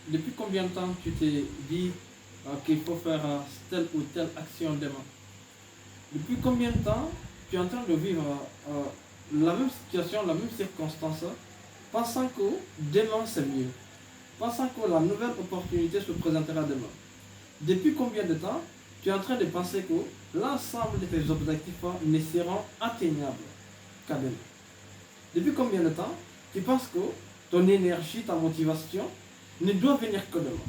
depuis combien de temps tu t'es dit qu'il faut faire telle ou telle action demain? Depuis combien de temps tu es en train de vivre la même situation, la même circonstance, pensant que demain c'est mieux, pensant que la nouvelle opportunité se présentera demain? Depuis combien de temps tu es en train de penser que l'ensemble de tes objectifs ne seront atteignables qu'à demain? Depuis combien de temps tu penses que ton énergie, ta motivation ne doit venir que demain?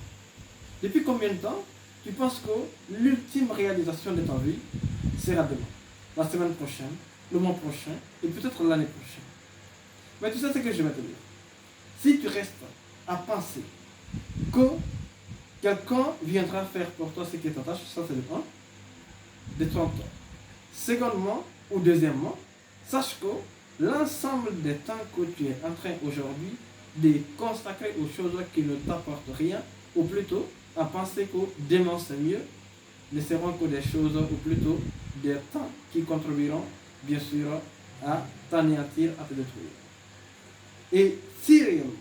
Depuis combien de temps tu penses que l'ultime réalisation de ta vie sera demain, la semaine prochaine, le mois prochain et peut-être l'année prochaine? Mais tu sais ce que je vais te dire. Si tu restes à penser que quelqu'un viendra faire pour toi ce qui est ta tâche, ça c'est le 1. Détrompe-toi. Secondement ou deuxièmement, sache que l'ensemble des temps que tu es en train aujourd'hui de consacrer aux choses qui ne t'apportent rien, ou plutôt à penser que demain c'est mieux, ne seront que des choses, ou plutôt des temps qui contribueront bien sûr à t'anéantir, à te détruire. Et si réellement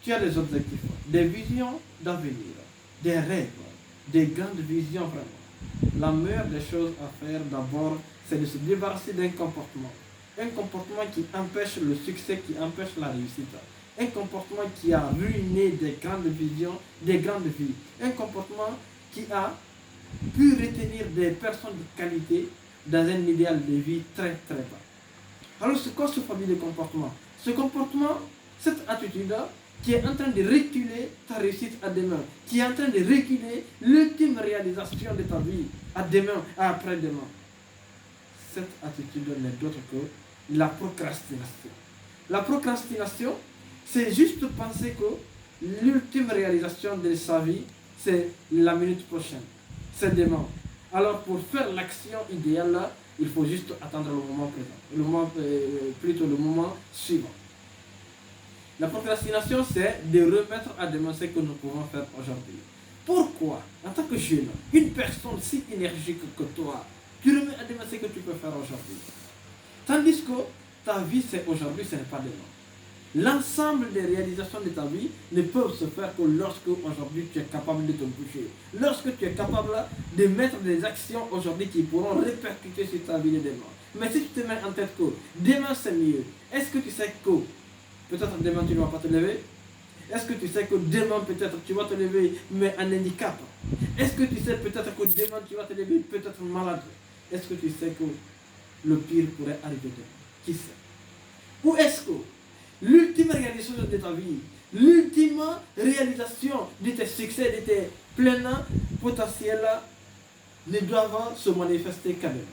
tu as des objectifs, des visions d'avenir, des rêves, des grandes visions vraiment, la meilleure des choses à faire d'abord, c'est de se débarrasser d'un comportement. Un comportement qui empêche le succès, qui empêche la réussite. Un comportement qui a ruiné des grandes visions, des grandes vies. Un comportement qui a pu retenir des personnes de qualité dans un idéal de vie très très bas. Alors c'est quoi ce famille de comportement? Ce comportement, cette attitude qui est en train de reculer ta réussite à demain, qui est en train de reculer l'ultime réalisation de ta vie à demain, à après-demain. Cette attitude n'est d'autre que la procrastination. La procrastination, c'est juste penser que l'ultime réalisation de sa vie, c'est la minute prochaine, c'est demain. Alors pour faire l'action idéale, il faut juste attendre le moment présent, plutôt le moment suivant. La procrastination, c'est de remettre à demain ce que nous pouvons faire aujourd'hui. Pourquoi, en tant que jeune, une personne si énergique que toi, tu remets à demain ce que tu peux faire aujourd'hui? Tandis que ta vie, c'est aujourd'hui, ce n'est pas demain. L'ensemble des réalisations de ta vie ne peuvent se faire que lorsque aujourd'hui tu es capable de te bouger. Lorsque tu es capable de mettre des actions aujourd'hui qui pourront répercuter sur ta vie de demain. Mais si tu te mets en tête que demain c'est mieux, est-ce que tu sais que peut-être demain tu ne vas pas te lever? Est-ce que tu sais que demain peut-être tu vas te lever mais en handicap? Est-ce que tu sais peut-être que demain tu vas te lever peut-être malade? Est-ce que tu sais que le pire pourrait arriver demain? Qui sait? Ou est-ce que l'ultime réalisation de ta vie, l'ultime réalisation de tes succès, de tes pleins potentiels ne doivent se manifester qu'à demain?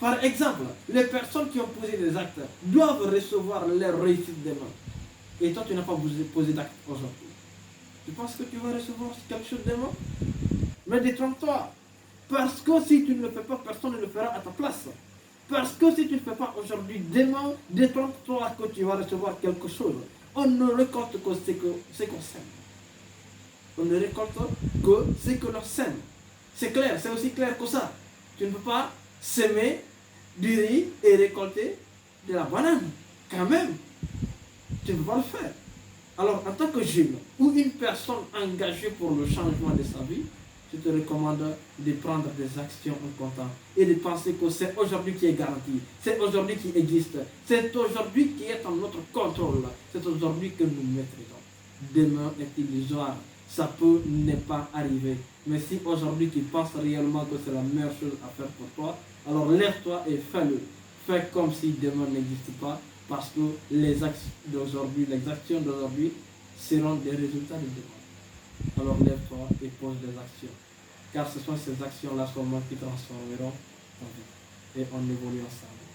Par exemple, les personnes qui ont posé des actes doivent recevoir leur réussite demain. Et toi, tu n'as pas posé d'acte aujourd'hui. Tu penses que tu vas recevoir quelque chose demain? Mais détrompe-toi. Parce que si tu ne le fais pas, personne ne le fera à ta place. Parce que si tu ne le fais pas aujourd'hui, demain, détrompe-toi que tu vas recevoir quelque chose. On ne récolte que ce qu'on sème. On ne récolte que ce que l'on sème. C'est clair, c'est aussi clair que ça. Tu ne peux pas semer du riz et récolter de la banane. Quand même, tu ne peux pas le faire. Alors, en tant que jeune ou une personne engagée pour le changement de sa vie, je te recommande de prendre des actions en comptant et de penser que c'est aujourd'hui qui est garanti, c'est aujourd'hui qui existe, c'est aujourd'hui qui est en notre contrôle, c'est aujourd'hui que nous maîtrisons. Demain est illusoire, ça peut ne pas arriver. Mais si aujourd'hui tu penses réellement que c'est la meilleure chose à faire pour toi, alors lève-toi et fais-le. Fais comme si demain n'existe pas, parce que les actions d'aujourd'hui seront des résultats de demain. Alors lève-toi et pose des actions. Car ce sont ces actions-là seulement qui transformeront ta vie. Et on évolue ensemble.